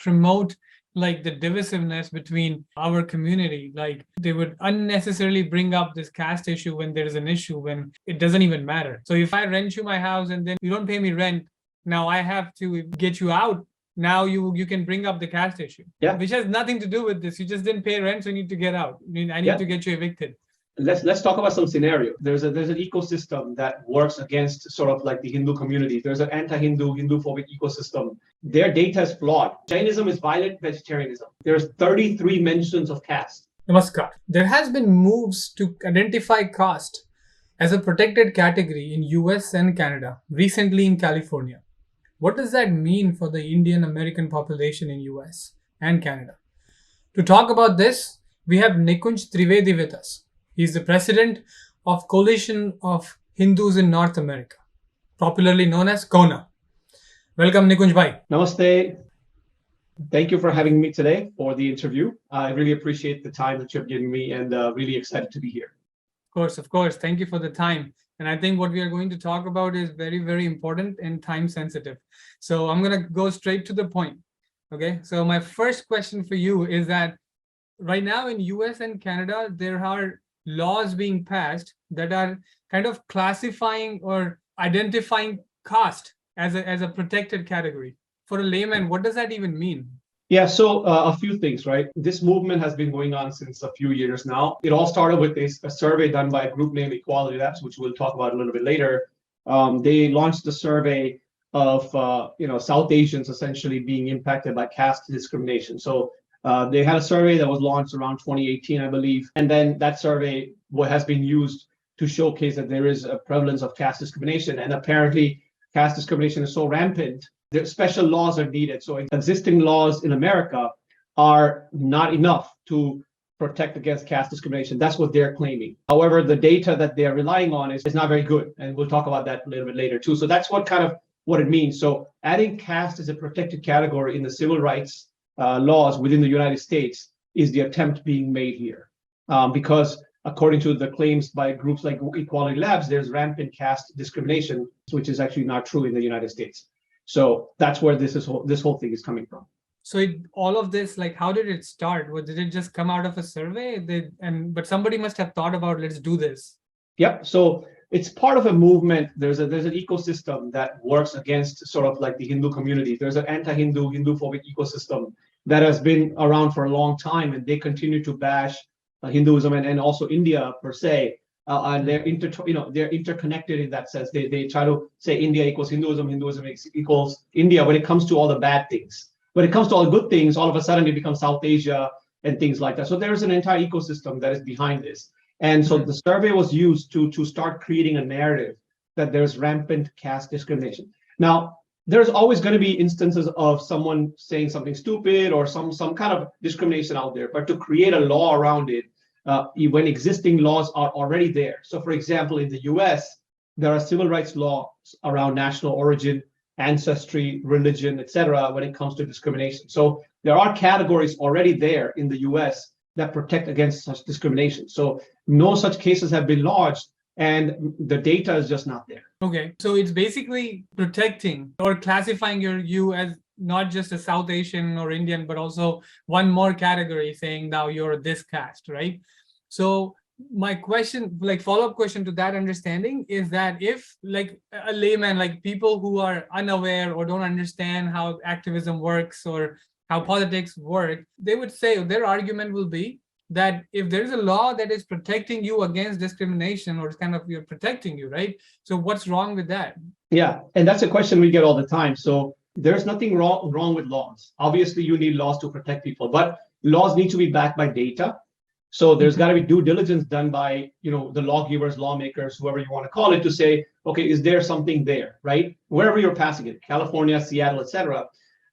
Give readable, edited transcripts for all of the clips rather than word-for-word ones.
promote like the divisiveness between our community. Like they would unnecessarily bring up this caste issue when there is an issue when it doesn't even matter. So if I rent you my house and then you don't pay me rent, now I have to get you out. Now you can bring up the caste issue, which has nothing to do with this. You just didn't pay rent, so you need to get out. I need to get you evicted. Let's talk about some scenario. There's an ecosystem that works against sort of like the Hindu community. There's an anti-Hindu, Hindu-phobic ecosystem. Their data is flawed. Jainism is violent vegetarianism. There's 33 mentions of caste. Namaskar. There has been moves to identify caste as a protected category in US and Canada, recently in California. What does that mean for the Indian American population in US and Canada? To talk about this, we have Nikunj Trivedi with us. He's the president of Coalition of Hindus in North America, popularly known as COHNA. Welcome, Nikunj bhai. Namaste. Thank you for having me today for the interview. I really appreciate the time that you've given me and really excited to be here. Of course. Thank you for the time. And I think what we are going to talk about is very, very important and time sensitive. So I'm going to go straight to the point. Okay. So my first question for you is that right now in US and Canada, there are laws being passed that are kind of classifying or identifying caste as a protected category. For a layman, what does that even mean? Yeah, so a few things, right? This movement has been going on since a few years now. It all started with a survey done by a group named Equality Labs, which we'll talk about a little bit later. They launched a survey of South Asians essentially being impacted by caste discrimination. So they had a survey that was launched around 2018, I believe. And then that survey has been used to showcase that there is a prevalence of caste discrimination. And apparently, caste discrimination is so rampant, that special laws are needed. So existing laws in America are not enough to protect against caste discrimination. That's what they're claiming. However, the data that they're relying on is not very good. And we'll talk about that a little bit later, too. So that's what it means. So adding caste as a protected category in the civil rights laws within the United States is the attempt being made here. Because according to the claims by groups like Equality Labs, there's rampant caste discrimination, which is actually not true in the United States. So that's where this whole thing is coming from. So all of this, like, how did it start? Did it just come out of a survey? But somebody must have thought about, let's do this. Yep. So it's part of a movement. There's an ecosystem that works against sort of like the Hindu community. There's an anti-Hindu, Hindu-phobic ecosystem that has been around for a long time, and they continue to bash Hinduism and also India per se. And they're interconnected in that sense. They try to say India equals Hinduism, Hinduism equals India when it comes to all the bad things. When it comes to all the good things, all of a sudden it becomes South Asia and things like that. So there's an entire ecosystem that is behind this. And so the survey was used to start creating a narrative that there's rampant caste discrimination. Now, there's always going to be instances of someone saying something stupid or some kind of discrimination out there, but to create a law around it, when existing laws are already there. So for example, in the US, there are civil rights laws around national origin, ancestry, religion, etc. when it comes to discrimination. So there are categories already there in the US that protect against such discrimination. So no such cases have been lodged, and the data is just not there. Okay, so it's basically protecting or classifying you as not just a South Asian or Indian, but also one more category saying now you're this caste, right? So my question, like follow-up question to that understanding is that if like a layman, like people who are unaware or don't understand how activism works or how politics work, they would say, or their argument will be that if there's a law that is protecting you against discrimination, or it's kind of you're protecting you, right? So what's wrong with that? Yeah, and that's a question we get all the time. So there's nothing wrong with laws. Obviously, you need laws to protect people, but laws need to be backed by data. So there's got to be due diligence done by, the lawgivers, lawmakers, whoever you want to call it, to say, okay, is there something there, right? Wherever you're passing it, California, Seattle, etc.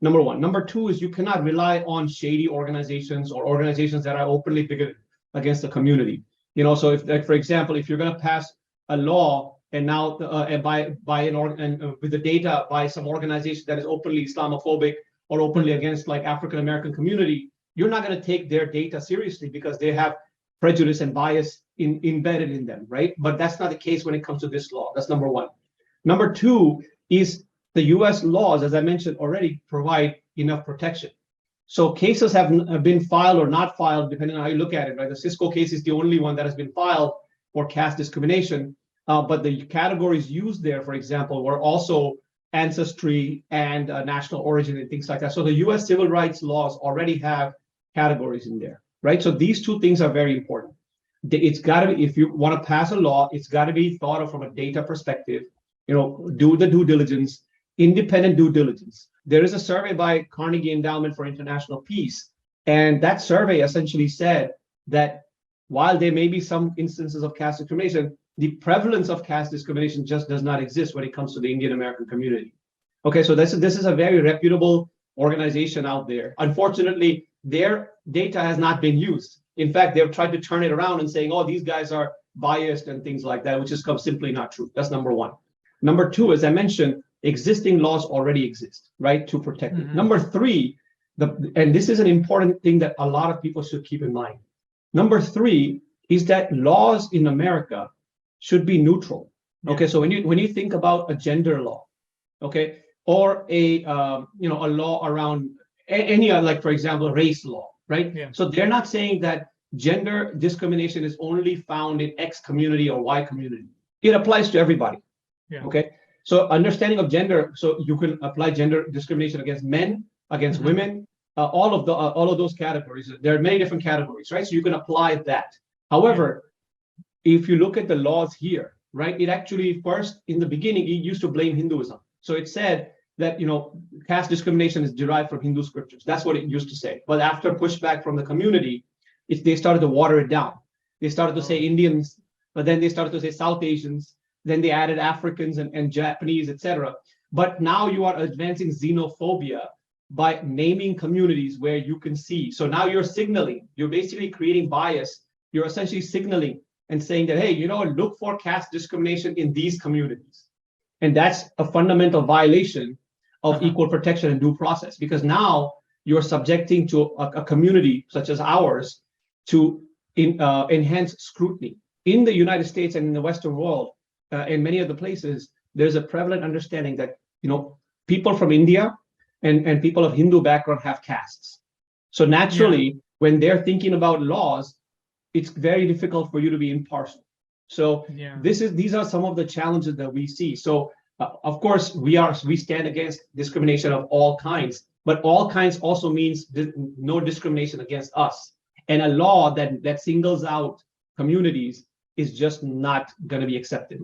Number one. Number two is you cannot rely on shady organizations or organizations that are openly bigoted against the community. So if, like, for example, if you're going to pass a law and now with the data by some organization that is openly Islamophobic or openly against like African American community, you're not going to take their data seriously because they have prejudice and bias embedded in them, right? But that's not the case when it comes to this law. That's number one. Number two is the US laws, as I mentioned already, provide enough protection. So cases have been filed or not filed, depending on how you look at it, right? The Cisco case is the only one that has been filed for caste discrimination. But the categories used there, for example, were also ancestry and national origin and things like that. So the US civil rights laws already have categories in there, right? So these two things are very important. It's got to be, if you want to pass a law, it's got to be thought of from a data perspective, do the due diligence, independent due diligence. There is a survey by Carnegie Endowment for International Peace, and that survey essentially said that while there may be some instances of caste discrimination, the prevalence of caste discrimination just does not exist when it comes to the Indian American community. Okay, so this is a very reputable organization out there. Unfortunately, their data has not been used. In fact, they've tried to turn it around and saying, oh, these guys are biased and things like that, which is simply not true. That's number one. Number two, as I mentioned, existing laws already exist, right, to protect it. Number three, and this is an important thing that a lot of people should keep in mind. Number three is that laws in America should be neutral. Okay, so when you think about a gender law, okay, or a law around any like, for example, race law, right? Yeah. So they're not saying that gender discrimination is only found in X community or Y community. It applies to everybody. Yeah. Okay. So understanding of gender, so you can apply gender discrimination against men, against women, all of those categories. There are many different categories, right? So you can apply that. However, if you look at the laws here, right, it actually first in the beginning it used to blame Hinduism. So it said that caste discrimination is derived from Hindu scriptures. That's what it used to say. But after pushback from the community, they started to water it down. They started to say Indians, but then they started to say South Asians. Then they added Africans and Japanese, etc. But now you are advancing xenophobia by naming communities where you can see. So now you're signaling, you're basically creating bias. You're essentially signaling and saying that, hey, look for caste discrimination in these communities. And that's a fundamental violation of equal protection and due process, because now you're subjecting to a community such as ours to enhance scrutiny. In the United States and in the Western world, in many other places, there's a prevalent understanding that people from India and people of Hindu background have castes. So naturally, when they're thinking about laws, it's very difficult for you to be impartial. So these are some of the challenges that we see. So of course, we stand against discrimination of all kinds, but all kinds also means no discrimination against us. And a law that singles out communities is just not going to be accepted.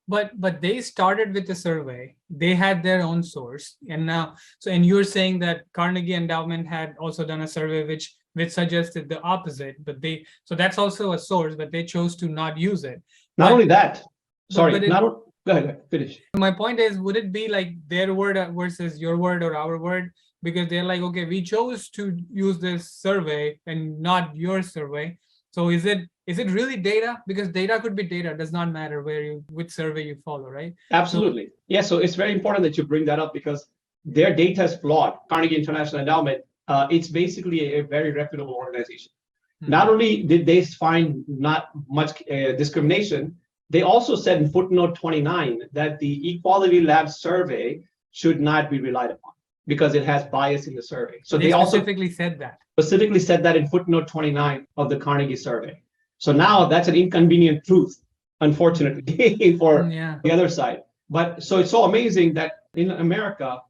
But they started with a survey. They had their own source, and now and you're saying that Carnegie Endowment had also done a survey which suggested the opposite. But so that's also a source, but they chose to not use it. Not only that, sorry, go ahead, finish. My point is, would it be like their word versus your word or our word? Because they're like, okay, we chose to use this survey and not your survey. So is it really data? Because data could be data. It does not matter which survey you follow, right? Absolutely. So it's very important that you bring that up, because their data is flawed. Carnegie International Endowment, it's basically a very reputable organization. Not only did they find not much discrimination, they also said in footnote 29 that the Equality Lab survey should not be relied upon because it has bias in the survey. So they specifically said that in footnote 29 of the Carnegie survey. So now that's an inconvenient truth, unfortunately, for the other side. But so it's so amazing that in America,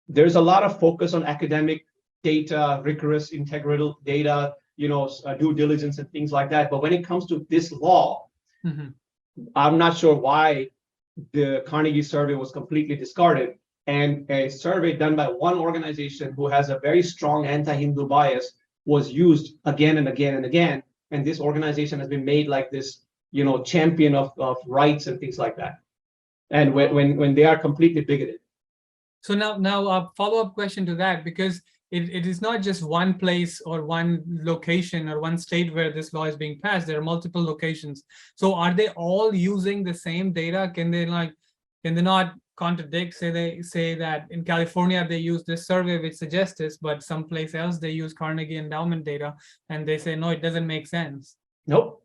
there's a lot of focus on academic data, rigorous, integral data, due diligence and things like that. But when it comes to this law, I'm not sure why the Carnegie survey was completely discarded, and a survey done by one organization who has a very strong anti-Hindu bias was used again and again and again. And this organization has been made like this, champion of rights and things like that. And when they are completely bigoted. So now a follow-up question to that, because it is not just one place or one location or one state where this law is being passed. There are multiple locations. So are they all using the same data? Can they not contradict? They say that in California they use this survey which suggests this, but someplace else they use Carnegie Endowment data and they say no, it doesn't make sense. Nope,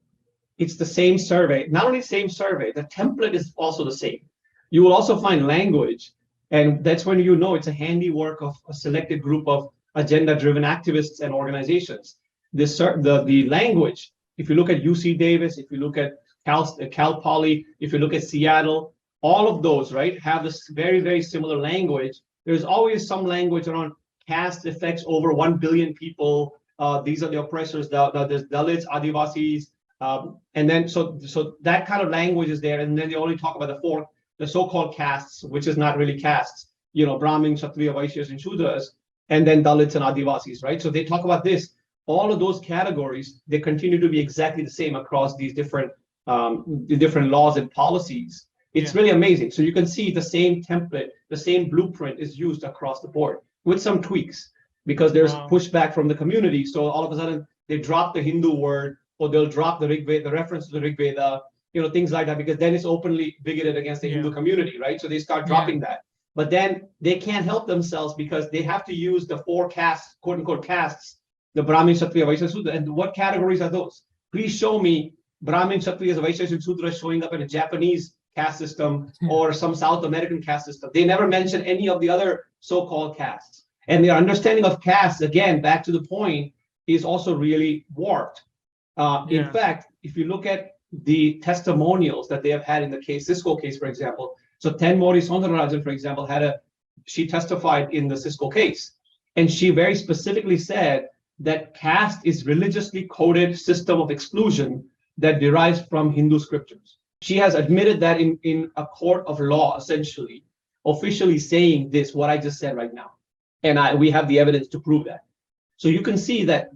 it's the same survey. Not only same survey, the template is also the same. You will also find language, and that's when it's a handiwork of a selected group of agenda-driven activists and organizations. The language, if you look at UC Davis, if you look at Cal Poly, if you look at Seattle, all of those, right, have this very, very similar language. There's always some language around caste affects over 1 billion people. These are the oppressors. There's Dalits, Adivasis, and then so that kind of language is there. And then they only talk about the so-called castes, which is not really castes. Brahmins, Kshatriya, Vaishyas, and Shudras, and then Dalits and Adivasis, right? So they talk about this. All of those categories, they continue to be exactly the same across these different laws and policies. It's really amazing. So you can see the same template, the same blueprint is used across the board with some tweaks because there's pushback from the community. So all of a sudden they drop the Hindu word, or they'll drop the Rig Veda, the reference to the Rig Veda, things like that, because then it's openly bigoted against the Hindu community, right? So they start dropping that. But then they can't help themselves because they have to use the 4 castes, quote unquote castes, the Brahmin, Kshatriya, Vaishya, Sudra. And what categories are those? Please show me Brahmin, Kshatriyas, Vaishyas, and Sudras showing up in a Japanese caste system or some South American caste system. They never mention any of the other so-called castes. And their understanding of castes, again, back to the point, is also really warped. In fact, if you look at the testimonials that they have had in the Cisco case, for example, so Tenmori Soundararajan, for example, she testified in the Cisco case, and she very specifically said that caste is religiously coded system of exclusion that derives from Hindu scriptures. She has admitted that in a court of law, essentially, officially saying this, what I just said right now. And we have the evidence to prove that. So you can see that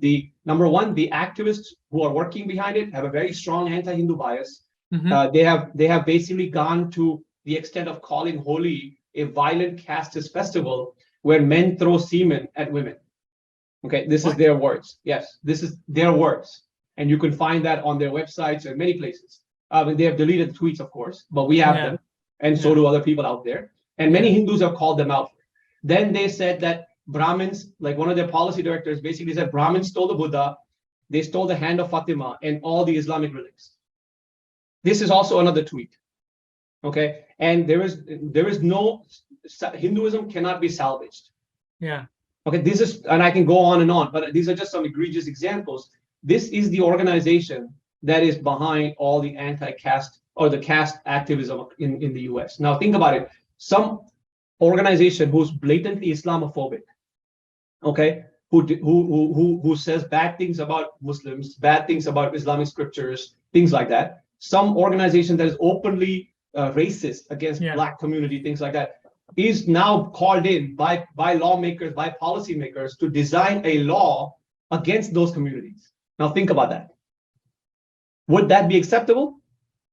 number one, the activists who are working behind it have a very strong anti-Hindu bias. They have basically gone to the extent of calling Holi a violent casteist festival where men throw semen at women. Okay, this is their words. Yes, this is their words. And you can find that on their websites and many places. They have deleted the tweets, of course, but we have them. And so do other people out there. And many Hindus have called them out. Then they said that Brahmins, like one of their policy directors basically said, Brahmins stole the Buddha, they stole the hand of Fatima and all the Islamic relics. This is also another tweet. Okay, and there is no, Hinduism cannot be salvaged. Yeah. Okay, this is, and I can go on and on, but these are just some egregious examples. This is the organization that is behind all the anti-caste or the caste activism in the US. Now think about it. Some organization who's blatantly Islamophobic, okay, who says bad things about Muslims, bad things about Islamic scriptures, things like that. Some organization that is openly racist against Black community, things like that, is now called in by lawmakers, by policymakers to design a law against those communities. Now think about that. Would that be acceptable?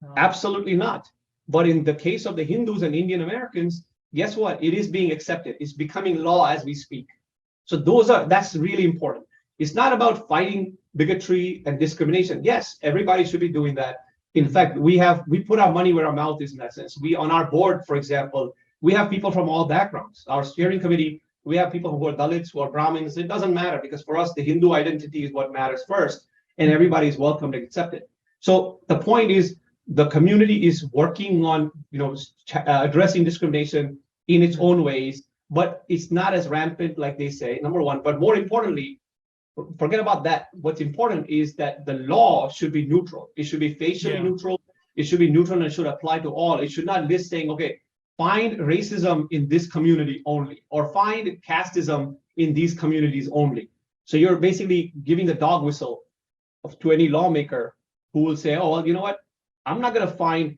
No. Absolutely not. But in the case of the Hindus and Indian Americans, guess what? It is being accepted. It's becoming law as we speak. So that's really important. It's not about fighting bigotry and discrimination. Yes, everybody should be doing that. In fact, we put our money where our mouth is in that sense. We, on our board, for example, we have people from all backgrounds. Our steering committee, we have people who are Dalits, who are Brahmins. It doesn't matter because for us, the Hindu identity is what matters first, and everybody is welcome to accept it. So the point is, the community is working on, addressing discrimination in its own ways, but it's not as rampant like they say, number one. But more importantly, forget about that. What's important is that the law should be neutral. It should be facially neutral. It should be neutral and it should apply to all. It should not list saying, okay, find racism in this community only, or find casteism in these communities only. So you're basically giving the dog whistle to any lawmaker who will say, oh, well, you know what? I'm not going to find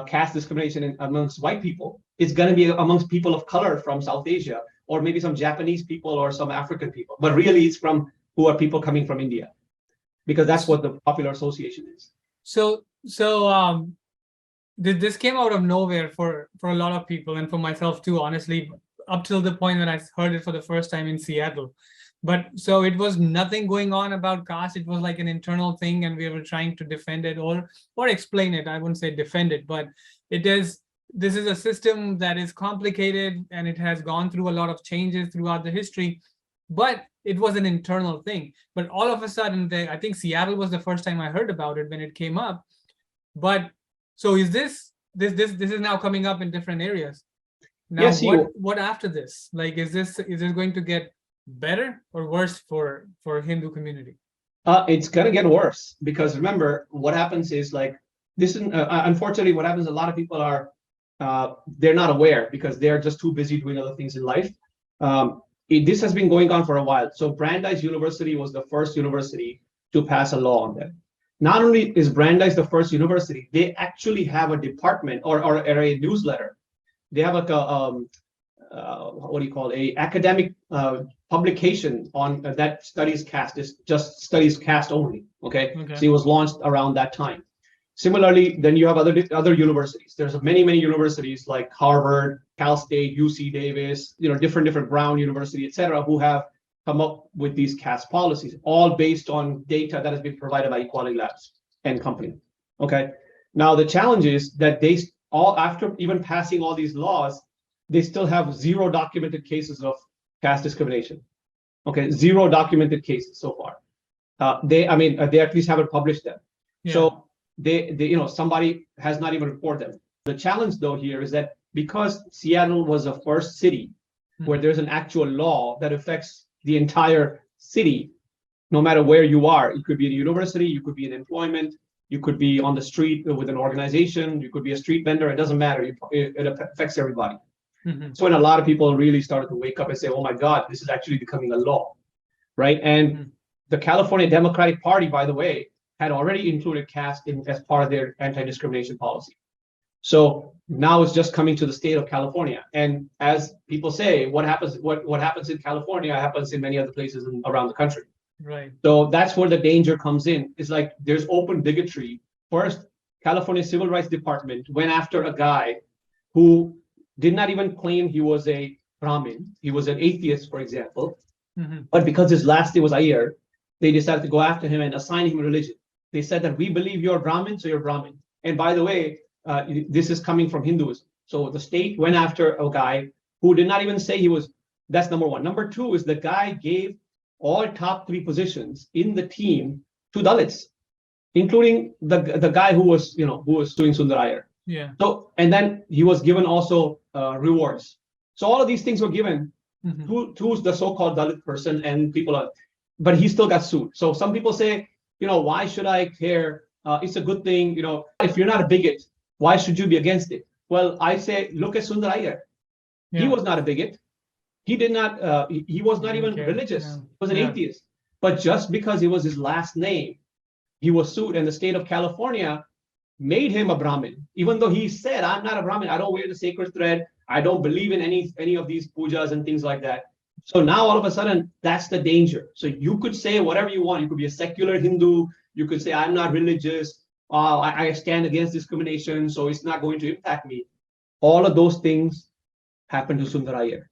caste discrimination amongst white people. It's going to be amongst people of color from South Asia, or maybe some Japanese people or some African people. But really, it's who are people coming from India, because that's what the popular association is. So this came out of nowhere for a lot of people, and for myself too, honestly, up till the point when I heard it for the first time in Seattle. But so it was nothing going on about caste. It was like an internal thing, and we were trying to defend it or explain it. I wouldn't say defend it, but this is a system that is complicated and it has gone through a lot of changes throughout the history, but it was an internal thing. But all of a sudden, I think Seattle was the first time I heard about it when it came up. But so is this is now coming up in different areas? Now, yes, what after this? Like, is this going to get better or worse for Hindu community? It's gonna get worse because remember what happens is like this is unfortunately what happens. A lot of people are they're not aware because they're just too busy doing other things in life. This has been going on for a while. So Brandeis University was the first university to pass a law on that. Not only is Brandeis the first university, they actually have a department or a newsletter. They have like a what do you call it? A academic publication on that studies caste. Is just studies caste only. Okay, so it was launched around that time. Similarly, then you have other universities. There's many universities like Harvard, Cal State, UC Davis, different Brown University, et cetera, who have come up with these caste policies, all based on data that has been provided by Equality Labs and company. Okay. Now the challenge is that they all, after even passing all these laws, they still have zero documented cases of caste discrimination. Okay, zero documented cases so far. They at least haven't published them. Yeah. So they somebody has not even reported them. The challenge though here is that because Seattle was the first city where there's an actual law that affects the entire city, no matter where you are, it could be a university, you could be in employment, you could be on the street with an organization, you could be a street vendor, it doesn't matter, it affects everybody. So when a lot of people really started to wake up and say, oh my God, this is actually becoming a law, right? And the California Democratic Party, by the way, had already included caste as part of their anti-discrimination policy. So now it's just coming to the state of California. And as people say, what happens in California happens in many other places around the country. Right. So that's where the danger comes in. It's like there's open bigotry. First, California Civil Rights Department went after a guy who did not even claim he was a Brahmin. He was an atheist, for example. But because his last name was Iyer, they decided to go after him and assign him a religion. They said that we believe you're Brahmin, so you're Brahmin. And by the way, this is coming from Hinduism. So the state went after a guy who did not even say he was. That's number one. Number two is the guy gave all top 3 positions in the team to Dalits, including the guy who was doing Sundar Iyer. Yeah. So and then he was given also rewards. So all of these things were given to the so-called Dalit person, and but he still got sued. So some people say, why should I care? It's a good thing. If you're not a bigot, why should you be against it? Well, I say, look at Sundar Iyer. Yeah. He was not a bigot. He did not. He was not even religious. Yeah. He was an atheist. But just because it was his last name, he was sued, and the state of California made him a Brahmin, even though he said, I'm not a Brahmin. I don't wear the sacred thread. I don't believe in any of these pujas and things like that. So now all of a sudden, that's the danger. So you could say whatever you want. You could be a secular Hindu. You could say, I'm not religious. I stand against discrimination, so it's not going to impact me. All of those things happen to Sundar Iyer.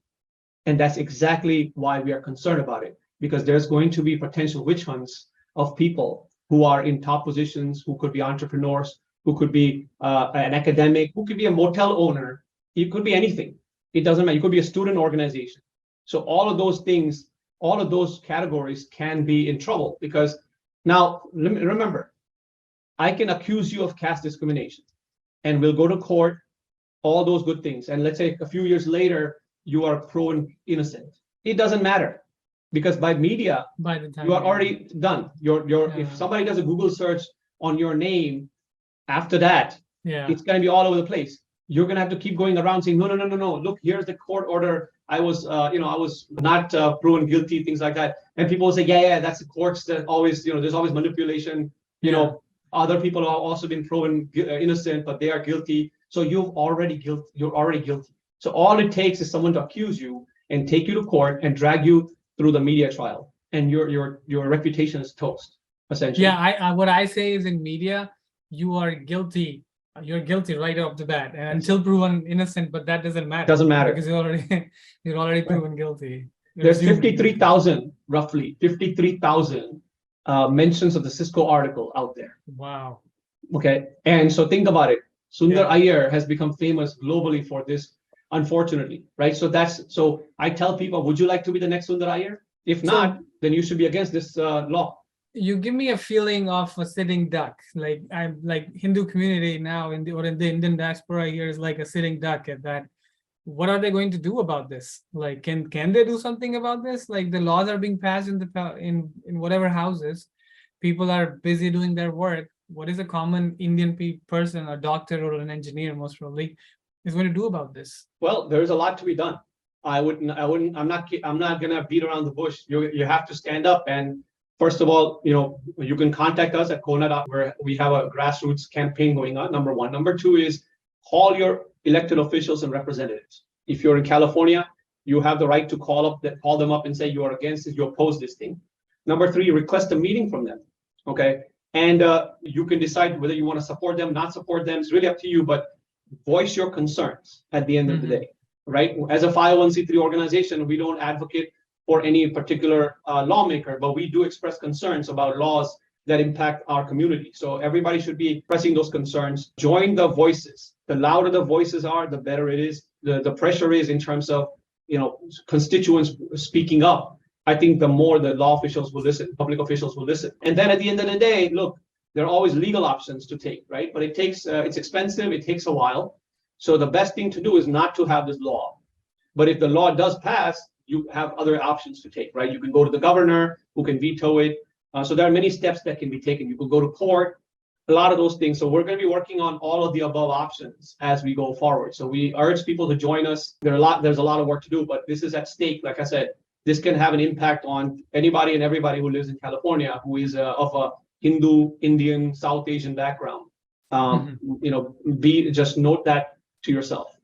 And that's exactly why we are concerned about it, because there's going to be potential witch hunts of people who are in top positions, who could be entrepreneurs, who could be an academic, who could be a motel owner. It could be anything. It doesn't matter. You could be a student organization. So all of those things, all of those categories can be in trouble, because now remember, I can accuse you of caste discrimination and we'll go to court, all those good things. And let's say a few years later, you are proven innocent. It doesn't matter, because by media, by the time you are already done. If somebody does a Google search on your name after that, it's going to be all over the place. You're going to have to keep going around saying, no. Look, here's the court order. I was not proven guilty, things like that. And people will say, yeah, that's the courts that always, there's always manipulation. Other people have also been proven innocent, but they are guilty. So you're already guilty. So all it takes is someone to accuse you and take you to court and drag you through the media trial, and your reputation is toast, essentially. Yeah, what I say is, in media, you are guilty. You're guilty right off the bat, and until proven innocent, but that doesn't matter. Doesn't matter, because you're already proven guilty. There's 53,000, roughly 53,000 mentions of the Cisco article out there. Wow. Okay, and so think about it. Sundar Iyer has become famous globally for this, unfortunately, right? So I tell people, would you like to be the next Sundar Iyer? If not, then you should be against this law. You give me a feeling of a sitting duck. Like I'm like Hindu community now in the Indian diaspora here is like a sitting duck at that what are they going to do about this? Like, can they do something about this? Like, the laws are being passed in in whatever houses, people are busy doing their work. What is a common Indian person, a doctor or an engineer, most probably, is going to do about this? Well, there's a lot to be done. I'm not gonna beat around the bush. You have to stand up. And first of all, you can contact us at COHNA, where we have a grassroots campaign going on, number one. Number two is call your elected officials and representatives. If you're in California, you have the right to call them up and say you are against it, you oppose this thing. Number three, request a meeting from them. Okay. And you can decide whether you want to support them, not support them. It's really up to you, but voice your concerns at the end of the day, right? As a 501c3 organization, we don't advocate for any particular lawmaker, but we do express concerns about laws that impact our community. So everybody should be expressing those concerns. Join the voices. The louder the voices are, the better it is. The pressure is in terms of, constituents speaking up. I think the more the law officials will listen, public officials will listen. And then at the end of the day, look, there are always legal options to take, right? But it's expensive, it takes a while. So the best thing to do is not to have this law. But if the law does pass, you have other options to take, right? You can go to the governor who can veto it. So there are many steps that can be taken. You could go to court, a lot of those things. So we're going to be working on all of the above options as we go forward. So we urge people to join us. There's a lot of work to do, but this is at stake. Like I said, this can have an impact on anybody and everybody who lives in California, who is of a Hindu, Indian, South Asian background. Just note that to yourself.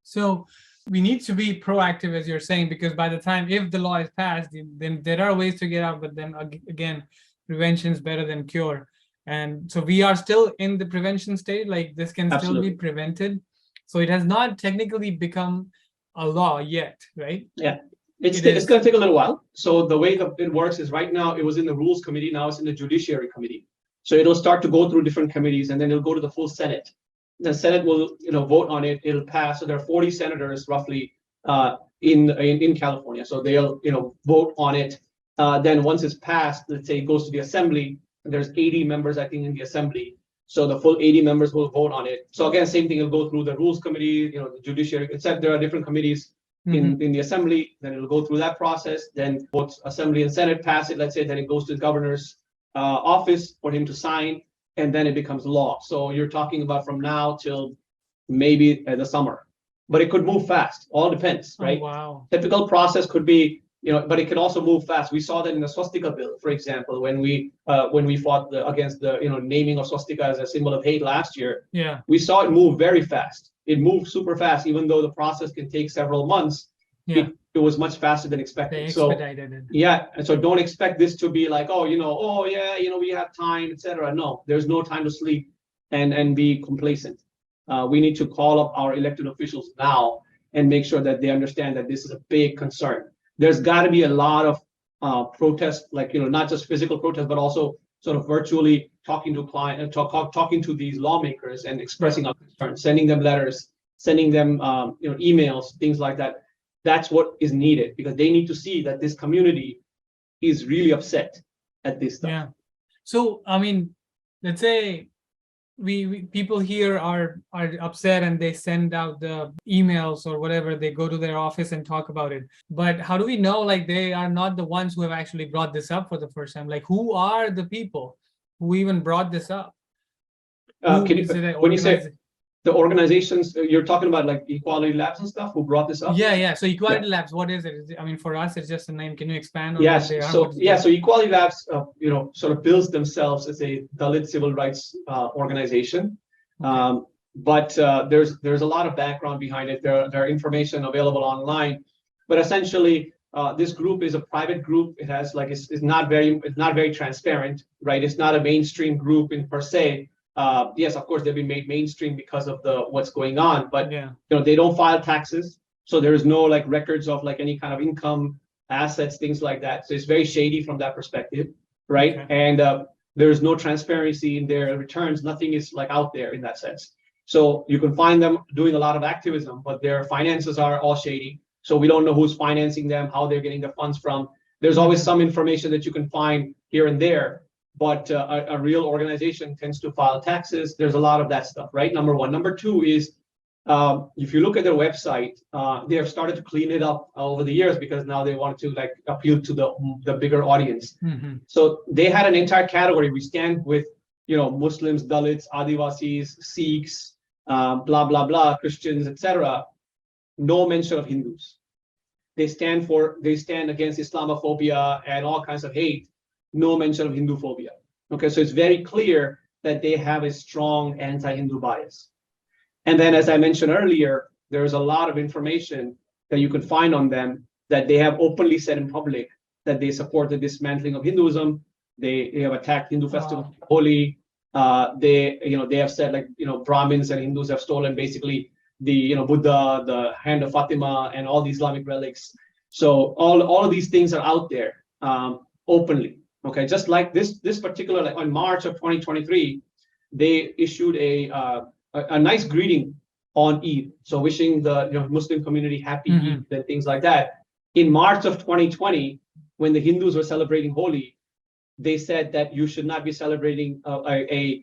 So we need to be proactive, as you're saying, because by the time, if the law is passed, then there are ways to get out. But then again, prevention is better than cure. And so we are still in the prevention state, like this can still be prevented. So it has not technically become a law yet, right? Yeah. It's going to take a little while. So the way it works is right now it was in the Rules Committee, now it's in the Judiciary Committee. So it'll start to go through different committees, and then it'll go to the full Senate. The Senate will, vote on it. It'll pass. So there are 40 senators roughly in California. So they'll, vote on it. Then once it's passed, let's say it goes to the Assembly. There's 80 members, I think, in the Assembly. So the full 80 members will vote on it. So again, same thing. It'll go through the Rules Committee, the Judiciary. Except there are different committees in the Assembly. Then it'll go through that process. Then both Assembly and Senate pass it. Let's say then it goes to the governor's office for him to sign, and then it becomes law. So you're talking about from now till maybe the summer, but it could move fast. All depends, right? Oh, wow. Typical process could be, but it can also move fast. We saw that in the swastika bill, for example, when we fought against the naming of swastika as a symbol of hate last year. Yeah, we saw it move very fast. It moved super fast, even though the process can take several months. Yeah, it was much faster than expected. they expedited it. Yeah, and so don't expect this to be like, we have time, etc. No, there's no time to sleep and be complacent. We need to call up our elected officials now and make sure that they understand that this is a big concern. There's got to be a lot of protests, like not just physical protests, but also sort of virtually talking to clients and talking to these lawmakers and expressing our concerns, sending them letters, sending them emails, things like that. That's what is needed, because they need to see that this community is really upset at this stuff. Yeah. So I mean, let's say we people here are upset and they send out the emails or whatever, they go to their office and talk about it. But how do we know, like, they are not the ones who have actually brought this up for the first time? Like, who are the people who even brought this up? When you say the organizations, you're talking about like Equality Labs and stuff, who brought this up? Yeah. So Equality Labs, what is it? I mean, for us, it's just a name. Can you expand on yes. what they are? So Equality Labs, sort of bills themselves as a Dalit civil rights organization. Okay. But there's a lot of background behind it. There are information available online. But essentially, this group is a private group. It has it's not very transparent, right? It's not a mainstream group per se. Yes, of course, they've been made mainstream because of what's going on, but they don't file taxes, so there's no records of any kind of income, assets, things like that. So it's very shady from that perspective, right? Okay. And there's no transparency in their returns. Nothing is out there in that sense. So you can find them doing a lot of activism, but their finances are all shady. So we don't know who's financing them, how they're getting the funds from. There's always some information that you can find here and there. But a real organization tends to file taxes. There's a lot of that stuff, right? Number one. Number two is If you look at their website, they have started to clean it up over the years because now they want to like appeal to the bigger audience. Mhm. So they had an entire category. We stand with, Muslims, Dalits, Adivasis, Sikhs, blah blah blah, Christians, etc. No mention of Hindus. They stand against Islamophobia and all kinds of hate. No mention of Hindu phobia. Okay, so it's very clear that they have a strong anti-Hindu bias. And then, as I mentioned earlier, there's a lot of information that you can find on them that they have openly said in public that they support the dismantling of Hinduism. They have attacked Hindu festivals, Holi. They have said like Brahmins and Hindus have stolen basically the Buddha, the hand of Fatima, and all the Islamic relics. So all of these things are out there openly. Okay, just like this particular, like on March of 2023, they issued a nice greeting on Eid, so wishing the Muslim community happy Eid and things like that. In March of 2020, when the Hindus were celebrating Holi, they said that you should not be celebrating a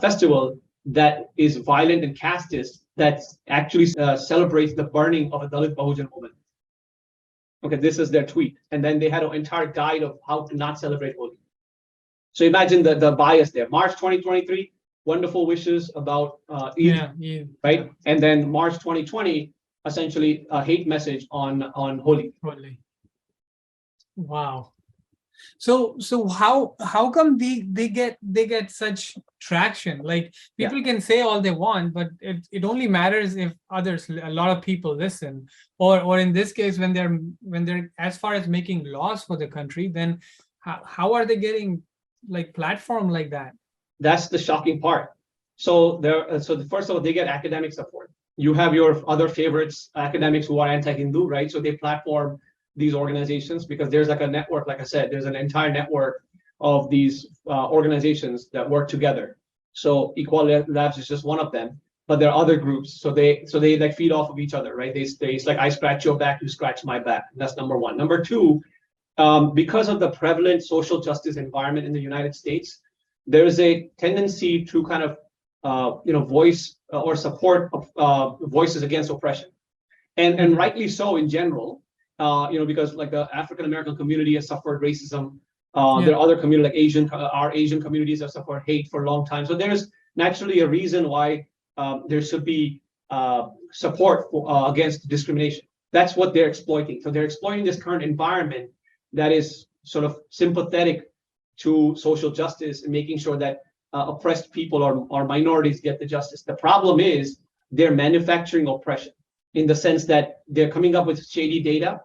festival that is violent and casteist, that actually celebrates the burning of a Dalit Bahujan woman. Okay, this is their tweet. And then they had an entire guide of how to not celebrate Holi. So imagine the bias there. March 2023, wonderful wishes about Eid, right? Yeah. And then March 2020, essentially a hate message on Holi. Wow. So how come they get such traction? Like people can say all they want, but it only matters if a lot of people listen. Or in this case, when they're as far as making laws for the country, then how are they getting like platform like that? That's the shocking part. So first of all, they get academic support. You have your other favorites, academics who are anti-Hindu, right? So they platform these organizations because there's like a network, like I said, there's an entire network of these organizations that work together. So Equality Labs is just one of them, but there are other groups. So they like feed off of each other, right? It's like I scratch your back, you scratch my back. That's number one. Number two, because of the prevalent social justice environment in the United States, there is a tendency to kind of voice or support voices against oppression, and rightly so in general. Because like the African American community has suffered racism. There are other communities like our Asian communities have suffered hate for a long time. So there's naturally a reason why there should be support against discrimination. That's what they're exploiting. So they're exploiting this current environment that is sort of sympathetic to social justice and making sure that oppressed people or minorities get the justice. The problem is they're manufacturing oppression in the sense that they're coming up with shady data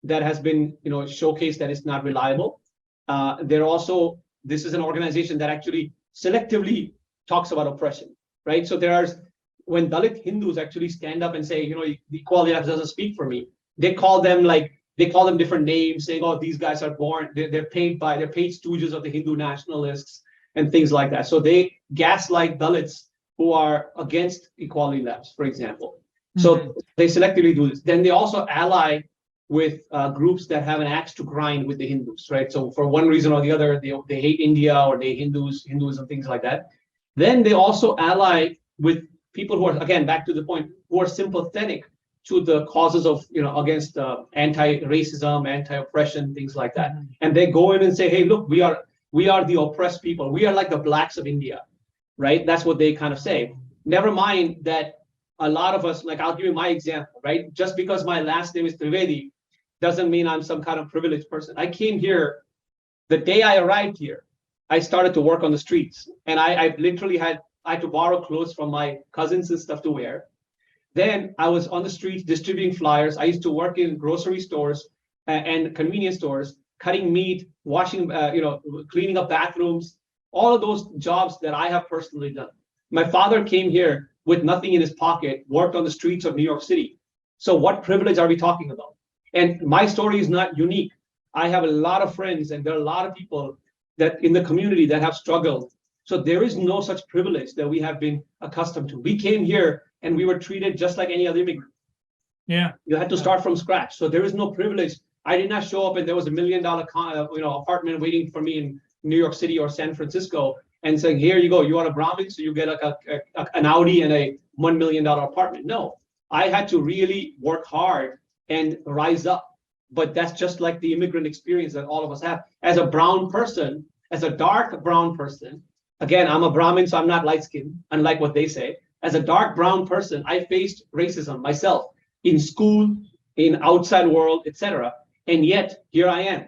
that has been showcased that is not reliable. This is an organization that actually selectively talks about oppression, right? So when Dalit Hindus actually stand up and say, the Equality Labs doesn't speak for me, they call them different names, saying, oh, these guys are born, they're paid stooges of the Hindu nationalists and things like that. So they gaslight Dalits who are against Equality Labs, for example. So they selectively do this. Then they also ally with groups that have an axe to grind with the Hindus, right? So for one reason or the other, they hate India or they Hinduism, things like that. Then they also ally with people who are, again, back to the point, who are sympathetic to the causes of, against anti-racism, anti-oppression, things like that. And they go in and say, hey, look, we are the oppressed people. We are like the blacks of India, right? That's what they kind of say. Never mind that a lot of us, like I'll give you my example, right? Just because my last name is Trivedi doesn't mean I'm some kind of privileged person. I came here, the day I arrived here, I started to work on the streets, and I literally had to borrow clothes from my cousins and stuff to wear. Then I was on the streets distributing flyers. I used to work in grocery stores and convenience stores, cutting meat, washing, cleaning up bathrooms, all of those jobs that I have personally done. My father came here with nothing in his pocket, worked on the streets of New York City. So what privilege are we talking about? And my story is not unique. I have a lot of friends, and there are a lot of people that in the community that have struggled. So there is no such privilege that we have been accustomed to. We came here and we were treated just like any other immigrant. Yeah. You had to start from scratch. So there is no privilege. I did not show up and there was $1 million apartment waiting for me in New York City or San Francisco, and saying, here you go, you are a Brahmin, so you get an Audi and a $1 million apartment. No, I had to really work hard and rise up. But that's just like the immigrant experience that all of us have. As a brown person, as a dark brown person, again, I'm a Brahmin, so I'm not light skinned, unlike what they say. As a dark brown person, I faced racism myself in school, in outside world, etc. And yet here I am.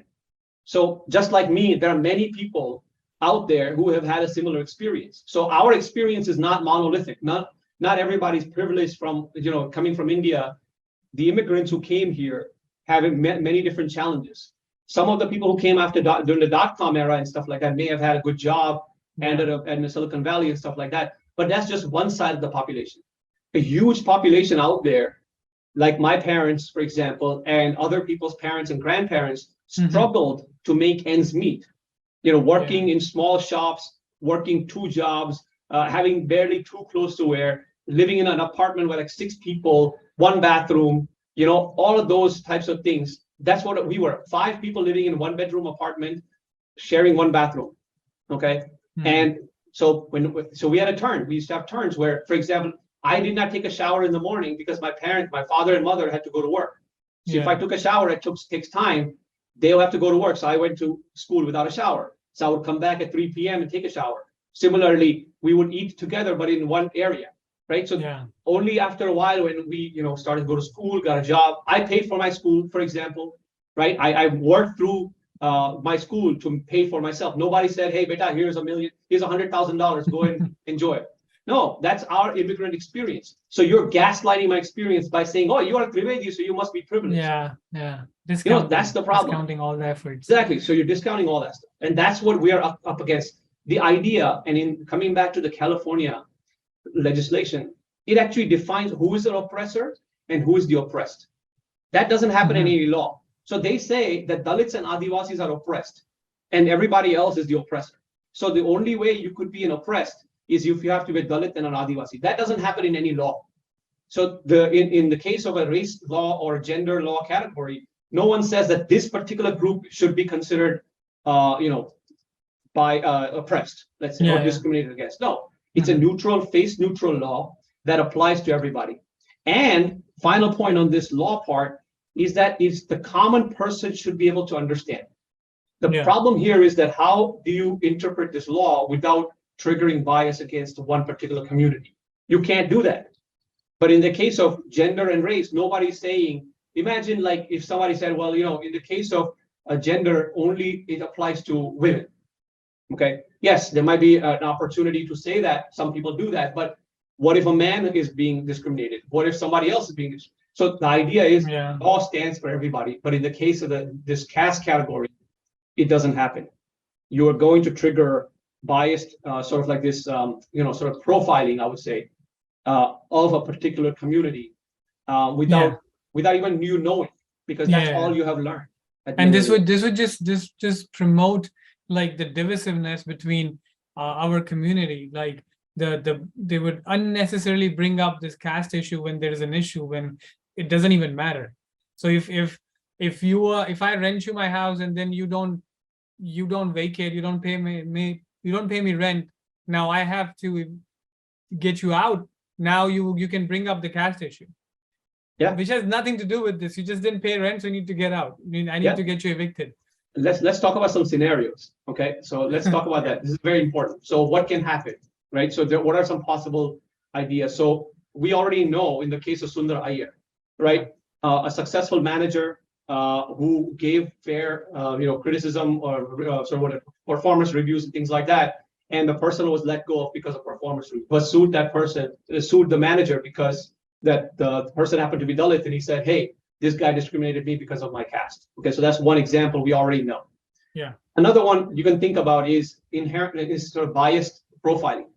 So just like me, there are many people out there who have had a similar experience. So our experience is not monolithic. Not everybody's privileged from, coming from India. The immigrants who came here having met many different challenges. Some of the people who came after during the dot-com era and stuff like that may have had a good job, ended up in Silicon Valley and stuff like that. But that's just one side of the population. A huge population out there, like my parents, for example, and other people's parents and grandparents, struggled to make ends meet. Working in small shops, working 2 jobs, having barely 2 clothes to wear, living in an apartment with like 6 people, 1 bathroom, all of those types of things. That's what we were. 5 people living in 1-bedroom apartment, sharing 1 bathroom. Okay. And so we had a turn. We used to have turns where, for example, I did not take a shower in the morning because my father and mother had to go to work. So if I took a shower, it takes time. They'll have to go to work. So I went to school without a shower. So I would come back at 3 p.m. and take a shower. Similarly, we would eat together, but in one area, right? So only after a while, when we, started to go to school, got a job, I paid for my school, for example, right? I worked through my school to pay for myself. Nobody said, hey, beta, here's $100,000, go and enjoy it. No, that's our immigrant experience. So you're gaslighting my experience by saying, oh, you are Trivedi, so you must be privileged. Yeah. That's the problem. Discounting all the efforts. Exactly. So you're discounting all that stuff. And that's what we are up against. The idea, and in coming back to the California legislation, it actually defines who is the oppressor and who is the oppressed. That doesn't happen in any law. So they say that Dalits and Adivasis are oppressed and everybody else is the oppressor. So the only way you could be an oppressed is if you have to be a Dalit and an Adivasi. That doesn't happen in any law. So in the case of a race law or gender law category, no one says that this particular group should be considered, by oppressed, let's say, or discriminated against. No, it's a face neutral law that applies to everybody. And final point on this law part is that the common person should be able to understand. The problem here is that how do you interpret this law without triggering bias against one particular community? You can't do that. But in the case of gender and race, nobody's saying, imagine like if somebody said, well, in the case of a gender only, it applies to women. Okay. Yes, there might be an opportunity to say that. Some people do that. But what if a man is being discriminated? What if somebody else is being discriminated? So the idea is law stands for everybody. But in the case of this caste category, it doesn't happen. You are going to trigger biased, sort of like this, sort of profiling, I would say, of a particular community without even you knowing, because that's all you have learned. And this would just promote like the divisiveness between our community. Like they would unnecessarily bring up this caste issue when there is an issue when it doesn't even matter. So if I rent you my house and then you don't vacate, you don't pay me rent, now I have to get you out. Now you can bring up the caste issue. Which has nothing to do with this. You just didn't pay rent, so you need to get out. I need to get you evicted. Let's talk about some scenarios. Okay, so let's talk about that. This is very important. So what can happen, right? So what are some possible ideas? So we already know in the case of Sundar Iyer, right? A successful manager who gave fair, criticism or performance reviews and things like that, and the person was let go of because of performance review, but sued the manager because that the person happened to be Dalit, and he said, hey, this guy discriminated me because of my caste. Okay, so that's one example we already know. Another one you can think about is sort of biased profiling.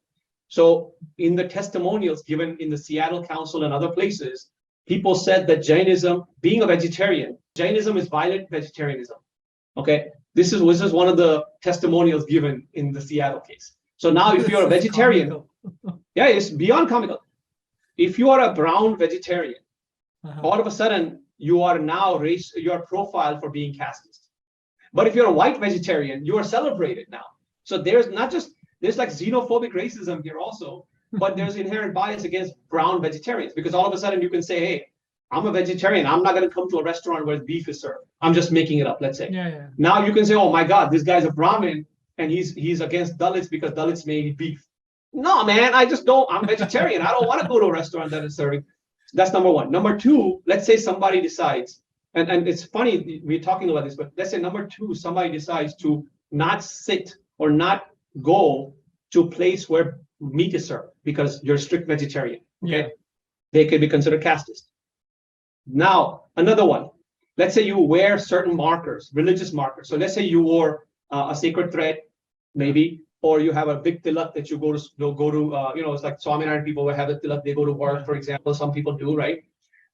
So in the testimonials given in the Seattle Council and other places, people said that Jainism, being a vegetarian, Jainism is violent vegetarianism. Okay, this is one of the testimonials given in the Seattle case. So now if you're a vegetarian, it's beyond comical. If you are a brown vegetarian, all of a sudden you are now you are profiled for being casteist. But if you're a white vegetarian, you are celebrated now. So there's not just there's like xenophobic racism here also, but there's inherent bias against brown vegetarians because all of a sudden you can say, hey, I'm a vegetarian. I'm not going to come to a restaurant where beef is served. I'm just making it up, let's say. Yeah. Now you can say, oh my God, this guy's a Brahmin and he's against Dalits because Dalits may eat beef. No, man, I just don't. I'm vegetarian. I don't want to go to a restaurant that is serving. That's number one. Number two, let's say somebody decides, and it's funny, we're talking about this, but let's say number two, somebody decides to not sit or not go to a place where meat is served because you're a strict vegetarian. Okay. Yeah. They could be considered casteist. Now, another one. Let's say you wear certain markers, religious markers. So let's say you wore a sacred thread, maybe, or you have a big tilak that you go to, it's like Swaminarayan people will have a tilak, they go to work, for example, some people do, right?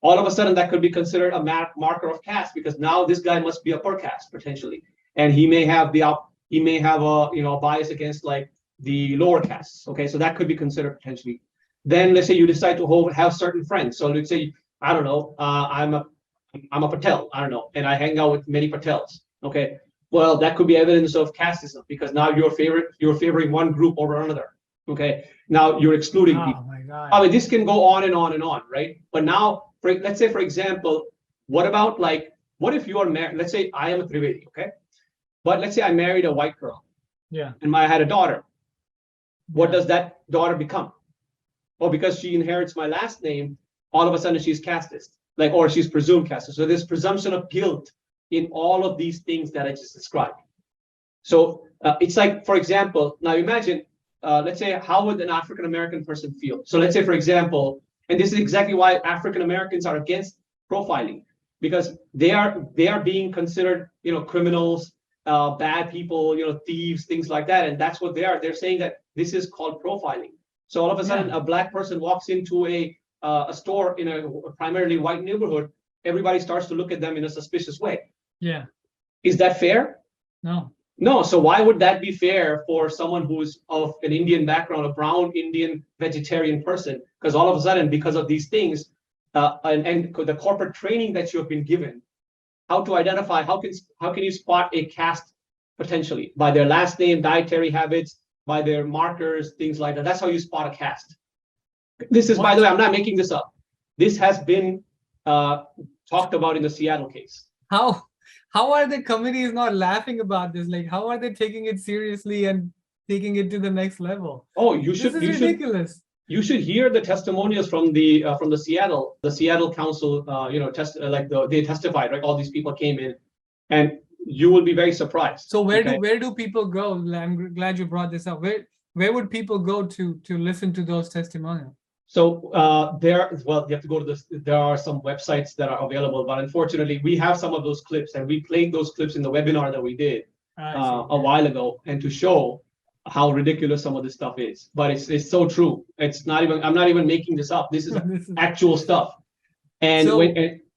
All of a sudden that could be considered a marker of caste because now this guy must be upper caste potentially. And he may have a bias against like the lower castes. Okay, so that could be considered potentially. Then let's say you decide to have certain friends. So let's say, I don't know, I'm a Patel, I don't know, and I hang out with many Patels. Okay. Well, that could be evidence of casteism because now you're favoring one group over another. Okay. Now you're excluding people. My God. I mean, this can go on and on and on, right? But now, let's say, for example, what if you are married? Let's say I am a Trivedi, okay? But let's say I married a white girl. Yeah. And I had a daughter. What does that daughter become? Well, because she inherits my last name, all of a sudden she's casteist, or she's presumed casteist. So there's presumption of guilt in all of these things that I just described. So it's like, for example, now imagine, let's say, how would an African-American person feel? So let's say, for example, and this is exactly why African-Americans are against profiling, because they are being considered, criminals, bad people, thieves, things like that. And that's what they are. They're saying that this is called profiling. So all of a sudden, a black person walks into a store in a primarily white neighborhood, everybody starts to look at them in a suspicious way. Yeah. Is that fair? No. So why would that be fair for someone who's of an Indian background, a brown Indian vegetarian person? Because all of a sudden, because of these things, and the corporate training that you have been given, how to identify, how can you spot a caste potentially by their last name, dietary habits, by their markers, things like that. That's how you spot a caste. This is, by the way, I'm not making this up. This has been talked about in the Seattle case. How are the committees not laughing about this? Like, how are they taking it seriously and taking it to the next level? Oh, this is ridiculous. You should hear the testimonials from the Seattle council. They testified, right? All these people came in, and you will be very surprised. So where do people go? I'm glad you brought this up. Where would people go to listen to those testimonials? So you have to go to this. There are some websites that are available, but unfortunately, we have some of those clips, and we played those clips in the webinar that we did a while ago, and to show how ridiculous some of this stuff is. But it's so true. It's not even. I'm not even making this up. This is actual stuff. And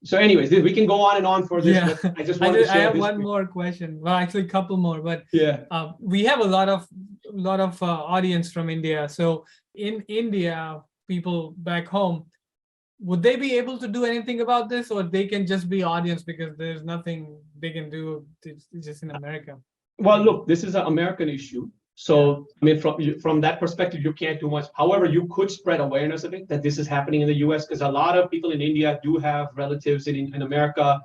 so anyways, we can go on and on for this. Yeah. I just wanted to share I have this one more question. Well, actually, a couple more. But yeah, we have a lot of audience from India. So in India, people back home, would they be able to do anything about this, or they can just be audience because there's nothing they can do? It's just in America. Well, look, this is an American issue. So, I mean, from that perspective, you can't do much. However, you could spread awareness of it, that this is happening in the US, because a lot of people in India do have relatives in America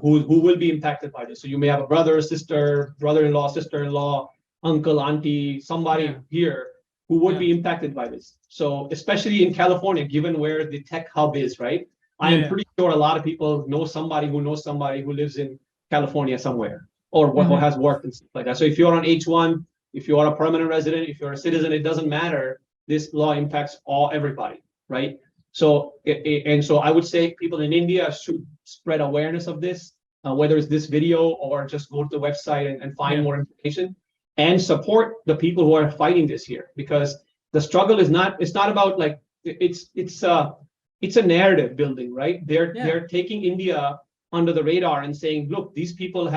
who will be impacted by this. So you may have a brother, sister, brother-in-law, sister-in-law, uncle, auntie, somebody here who would be impacted by this. So especially in California, given where the tech hub is, right? I am pretty sure a lot of people know somebody who knows somebody who lives in California somewhere, or has worked and stuff like that. So if you're on H1, if you are a permanent resident, if you're a citizen, it doesn't matter. This law impacts everybody, right? So, and so I would say people in India should spread awareness of this, whether it's this video or just go to the website and find more information, and support the people who are fighting this here, because the struggle is it's not about like, it's a narrative building, right? They're taking India under the radar and saying, look, these people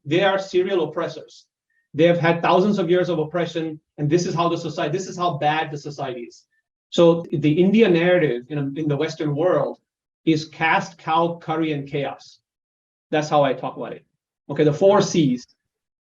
they are serial oppressors. They have had thousands of years of oppression, and this is how bad the society is. So the India narrative in the Western world is caste, cow, curry, and chaos. That's how I talk about it. Okay, the 4 C's.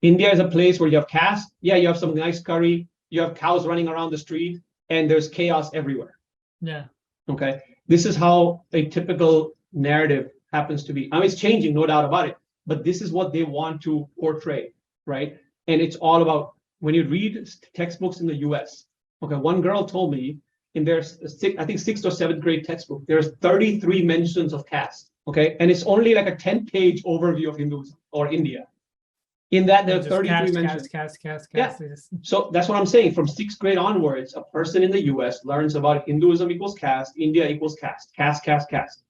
India is a place where you have caste. Yeah, you have some nice curry. you have cows running around the street, and there's chaos everywhere. Yeah. Okay. This is how a typical narrative happens to be. I mean, it's changing, no doubt about it, but this is what they want to portray, right? And it's all about when you read textbooks in the US. Okay, one girl told me in their, I think 6th or 7th grade textbook, there's 33 mentions of caste. Okay, and it's only like a 10-page overview of Hinduism or India. In that, there are 33 mentions. Yeah. So that's what I'm saying. From 6th grade onwards, a person in the US learns about Hinduism equals caste, India equals caste, caste, caste, caste.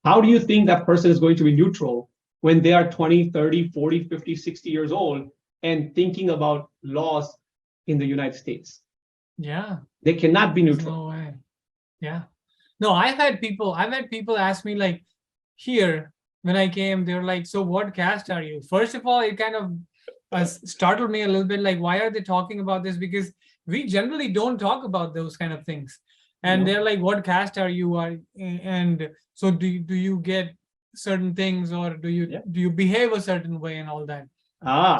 How do you think that person is going to be neutral when they are 20, 30, 40, 50, 60 years old and thinking about laws in the United States? Yeah. They cannot be neutral. No way. Yeah. No, I've had people ask me, like, here, when I came, they were like, so what caste are you? First of all, it kind of startled me a little bit, like, why are they talking about this? Because we generally don't talk about those kind of things. And they're like, what caste are you? And so do you get certain things, or do you behave a certain way and all that?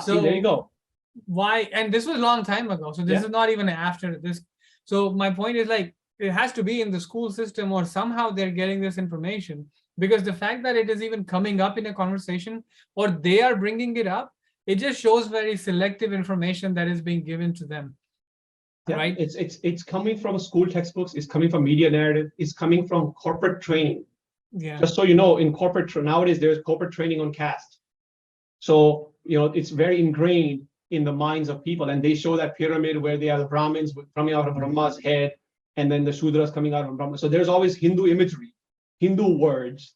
So see, there you go. Why? And this was a long time ago. So this is not even after this. So my point is, like, it has to be in the school system, or somehow they're getting this information, because the fact that it is even coming up in a conversation, or they are bringing it up, it just shows very selective information that is being given to them. Yeah, right? It's coming from school textbooks. It's coming from media narrative. It's coming from corporate training. Yeah. Just so you know, in corporate nowadays, there's corporate training on caste. So it's very ingrained in the minds of people, and they show that pyramid where they are the Brahmins coming out of Brahma's head, and then the Shudras coming out of Brahma. So there's always Hindu imagery, Hindu words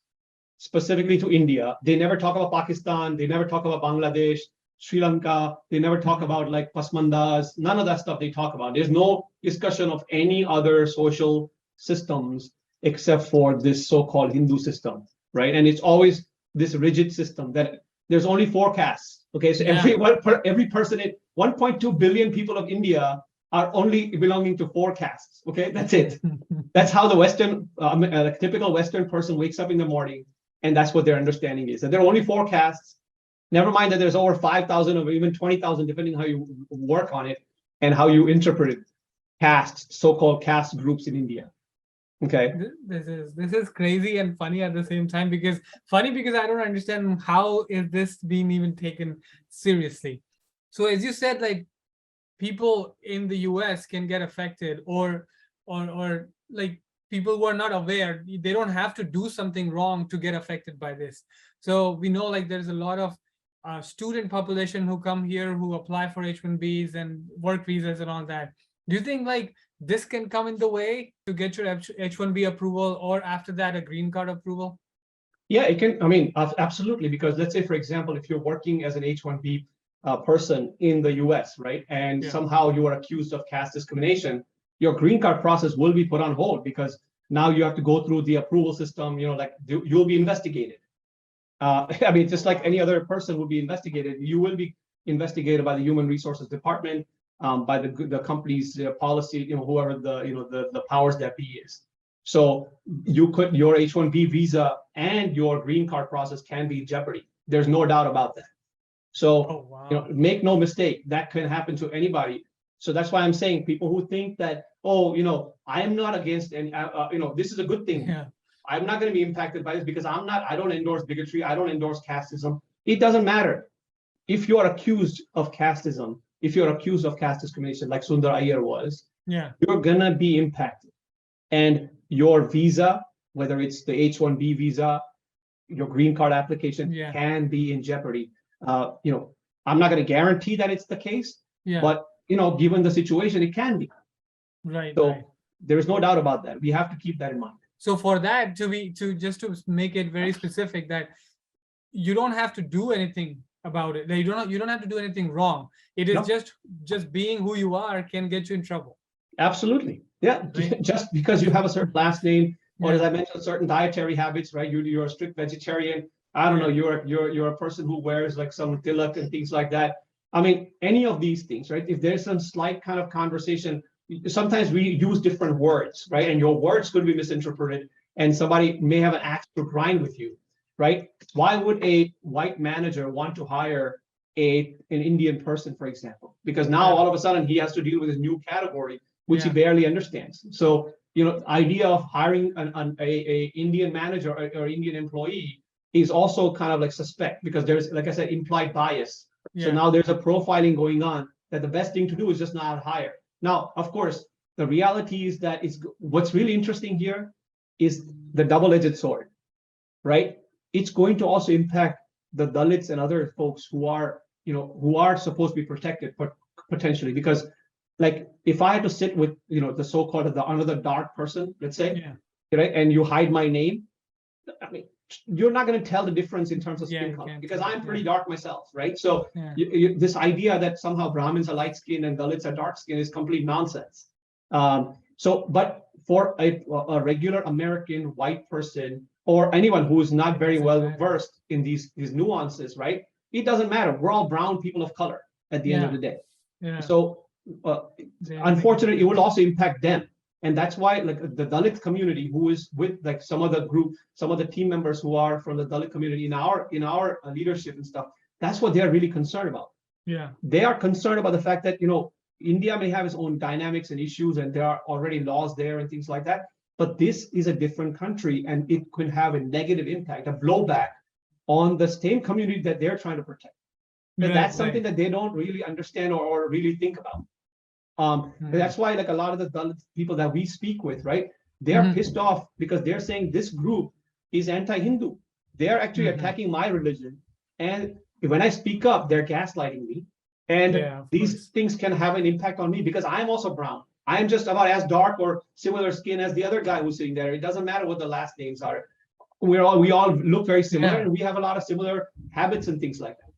specifically to India. They never talk about Pakistan. They never talk about Bangladesh, Sri Lanka. They never talk about like Pasmandas. None of that stuff they talk about. There's no discussion of any other social systems except for this so-called Hindu system, right? And it's always this rigid system that there's only 4 castes. Okay, so every person in 1.2 billion people of India are only belonging to 4 castes. Okay, that's it. That's how the Western, typical Western person wakes up in the morning, and that's what their understanding is. That there are only 4 castes. Never mind that there's over 5,000 or even 20,000, depending how you work on it and how you interpret castes, so-called caste groups in India. Okay. This is crazy and funny at the same time, because I don't understand how is this being even taken seriously. So as you said, like, people in the US can get affected, or like people who are not aware, they don't have to do something wrong to get affected by this. So we know, like, there's a lot of student population who come here, who apply for H-1Bs and work visas and all that. Do you think, like, this can come in the way to get your H-1B approval, or after that a green card approval? Yeah, it can. I mean, absolutely. Because let's say, for example, if you're working as an H-1B person in the US, right, and somehow you are accused of caste discrimination, your green card process will be put on hold, because now you have to go through the approval system. Like, you'll be investigated. I mean, just like any other person will be investigated, you will be investigated by the Human Resources Department, by the company's policy, whoever the powers that be is. So your H-1B visa and your green card process can be in jeopardy. There's no doubt about that. So make no mistake, that can happen to anybody. So that's why I'm saying, people who think that, I am not against any, this is a good thing. Yeah. I'm not going to be impacted by this because I don't endorse bigotry. I don't endorse casteism. It doesn't matter. If you are accused of casteism, if you're accused of caste discrimination, like Sundar Iyer was, you're going to be impacted. And your visa, whether it's the H-1B visa, your green card application can be in jeopardy. I'm not going to guarantee that it's the case, but, given the situation, it can be. Right. So there's no doubt about that. We have to keep that in mind. So for that to make it very specific, that you don't have to do anything about it. You don't have to do anything wrong. It is just being who you are can get you in trouble. Absolutely. Yeah. Right. Just because you have a certain last name, or as I mentioned, certain dietary habits, right? You're a strict vegetarian. I don't know. You're a person who wears like some tilak and things like that. I mean, any of these things, right? If there's some slight kind of conversation, sometimes we use different words, right? And your words could be misinterpreted, and somebody may have an axe to grind with you, right? Why would a white manager want to hire an Indian person, for example, because now all of a sudden he has to deal with this new category, which he Yeah. barely understands. So, idea of hiring a Indian manager or Indian employee is also kind of like suspect, because there's, like I said, implied bias. So Yeah. now there's a profiling going on that the best thing to do is just not hire. Now, of course, the reality is that what's really interesting here is the double-edged sword, right? It's going to also impact the Dalits and other folks who are supposed to be protected, but potentially, because like if I had to sit with the so-called another dark person, let's say, Yeah. right, and you hide my name, I mean, you're not going to tell the difference in terms of Yeah, skin you color, can't because tell, I'm pretty yeah. dark myself, right? So Yeah. this idea that somehow Brahmins are light skin and Dalits are dark skin is complete nonsense. But for a regular American white person, or anyone who is not very doesn't well matter. versed in these nuances, right? It doesn't matter. We're all brown people of color at the end of Yeah. the day. Yeah. So unfortunately, it will also impact them. And that's why, like, the Dalit community, who is with like some of the team members who are from the Dalit community in our leadership and stuff, that's what they're really concerned about. Yeah. They are concerned about the fact that India may have its own dynamics and issues, and there are already laws there and things like that. But this is a different country, and it could have a negative impact, a blowback on the same community that they're trying to protect. But Right, that's something right. that they don't really understand or really think about. Mhm. That's why, like, a lot of the Dalit people that we speak with, right, they are Mhm. pissed off because they're saying this group is anti-Hindu. They're actually Mhm. attacking my religion, and when I speak up, they're gaslighting me. And Yeah, of these course. things can have an impact on me because I'm also brown. I'm just about as dark or similar skin as the other guy who's sitting there. It doesn't matter what the last names are. We all look very similar, Yeah. and we have a lot of similar habits and things like that.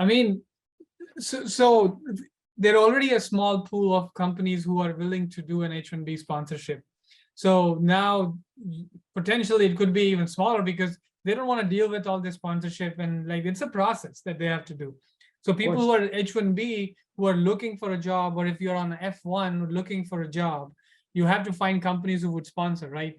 I mean, so there are already a small pool of companies who are willing to do an H-1B sponsorship. So now potentially it could be even smaller because they don't want to deal with all this sponsorship, and like it's a process that they have to do. So people who are H-1B who are looking for a job, or if you're on F1 looking for a job, you have to find companies who would sponsor, right?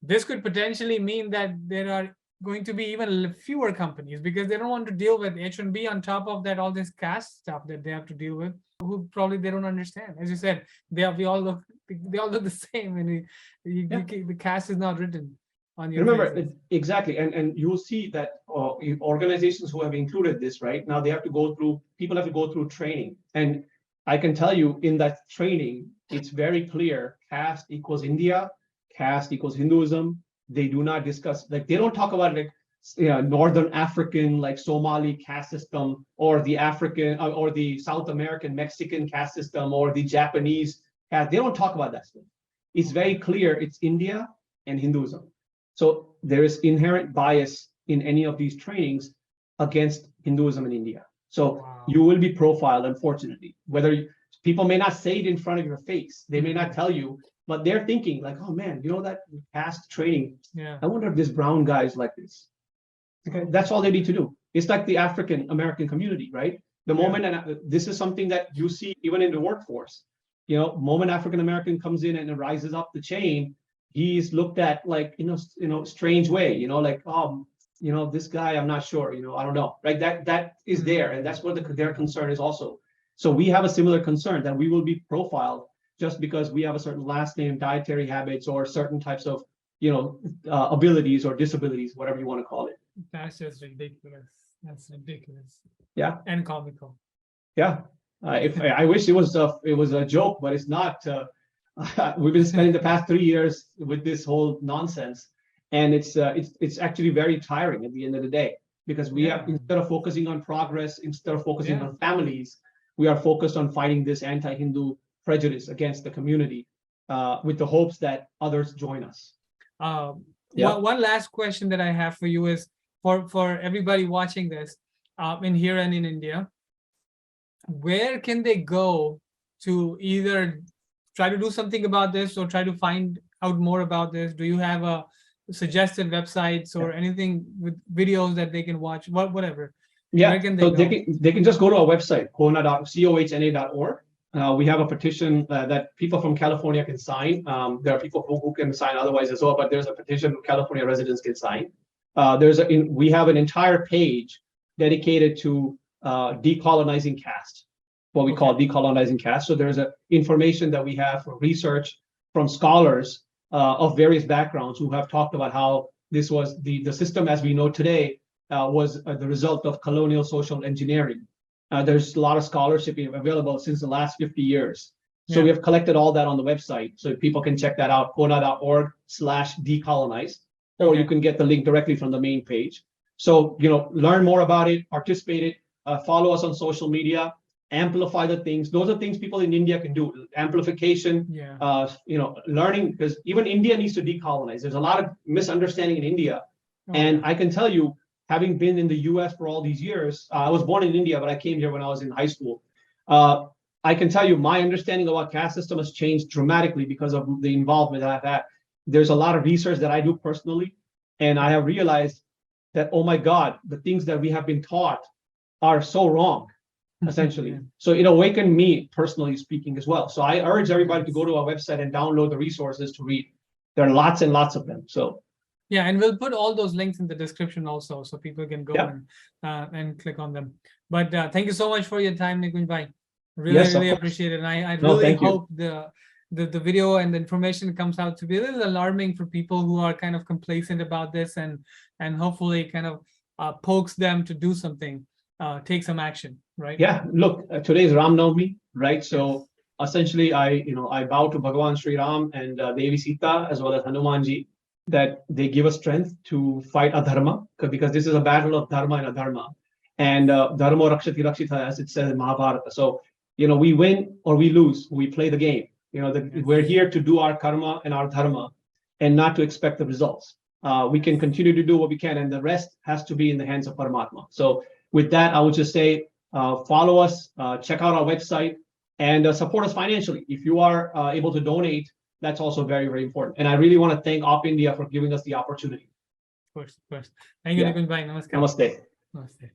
This could potentially mean that there are going to be even fewer companies because they don't want to deal with H-1B on top of that, all this caste stuff that they have to deal with, who probably they don't understand. As you said, they all look the same, and the caste is not written on your Remember, faces. exactly, and you will see that organizations who have included this, right, now people have to go through training. And I can tell you, in that training, it's very clear: caste equals India, caste equals Hinduism. They do not discuss, like, they don't talk about, like, Northern African, like Somali caste system, or the African or the South American Mexican caste system, or the Japanese caste. They don't talk about that stuff. It's very clear it's India and Hinduism. So there is inherent bias in any of these trainings against Hinduism in India. So you will be profiled, unfortunately. People may not say it in front of your face, they may not tell you, but they're thinking like, oh man, that past training, Yeah. I wonder if this brown guy is like this. Okay, that's all they need to do. It's like the African American community, right? The moment, and this is something that you see even in the workforce, moment African American comes in and rises up the chain, he's looked at like strange way, like, this guy, I'm not sure, I don't know, right? That is there, and that's what their concern is also. So we have a similar concern that we will be profiled just because we have a certain last name, dietary habits, or certain types of abilities or disabilities, whatever you want to call it. That's just ridiculous. That's ridiculous. Yeah, and comical. yeah. If I wish it was a joke, but it's not. We've been spending the past 3 years with this whole nonsense, and it's actually very tiring at the end of the day, because we have, instead of focusing on progress, instead of focusing on families, we are focused on fighting this anti-Hindu prejudice against the community, with the hopes that others join us. One last question that I have for you is for everybody watching this in here and in India, where can they go to either try to do something about this or try to find out more about this? Do you have a suggested websites or anything with videos that they can watch? Whatever. Yeah, where can so they go? they can just go to our website, COHNA.org. We have a petition that people from California can sign. There are people who can sign otherwise as well, but there's a petition California residents can sign. We have an entire page dedicated to decolonizing caste, what we call decolonizing caste. So there's information that we have for research from scholars of various backgrounds who have talked about how this was the system as we know today was the result of colonial social engineering. There's a lot of scholarship available since the last 50 years. So we have collected all that on the website, so people can check that out, COHNA.org/decolonize, or you can get the link directly from the main page. So, learn more about it, participate it, follow us on social media, amplify the things. Those are things people in India can do. Amplification, learning, because even India needs to decolonize. There's a lot of misunderstanding in India. And I can tell you, having been in the US for all these years, I was born in India, but I came here when I was in high school. I can tell you my understanding of our caste system has changed dramatically because of the involvement that I've had. There's a lot of research that I do personally, and I have realized that, oh my God, the things that we have been taught are so wrong, essentially. So it awakened me, personally speaking, as well. So I urge everybody to go to our website and download the resources to read. There are lots and lots of them. So yeah, and we'll put all those links in the description also, so people can go and click on them. But thank you so much for your time, Nikunj bhai. Really appreciate it. And I really hope the video and the information comes out to be a little alarming for people who are kind of complacent about this, and hopefully kind of pokes them to do something, take some action, right? Yeah, look, today is Ram Navami, right? So essentially, I bow to Bhagavan Sri Ram and Devi Sita as well as Hanumanji, that they give us strength to fight adharma, because this is a battle of dharma and adharma. And dharma rakshati rakshita, as it says in Mahabharata. So, we win or we lose, we play the game. We're here to do our karma and our dharma and not to expect the results. We can continue to do what we can, and the rest has to be in the hands of Paramatma. So with that, I would just say, follow us, check out our website, and support us financially. If you are able to donate, that's also very, very important. And I really want to thank OpIndia for giving us the opportunity. Of course. Thank you, Nikunj bhai. Namaskar. Namaste. Namaste.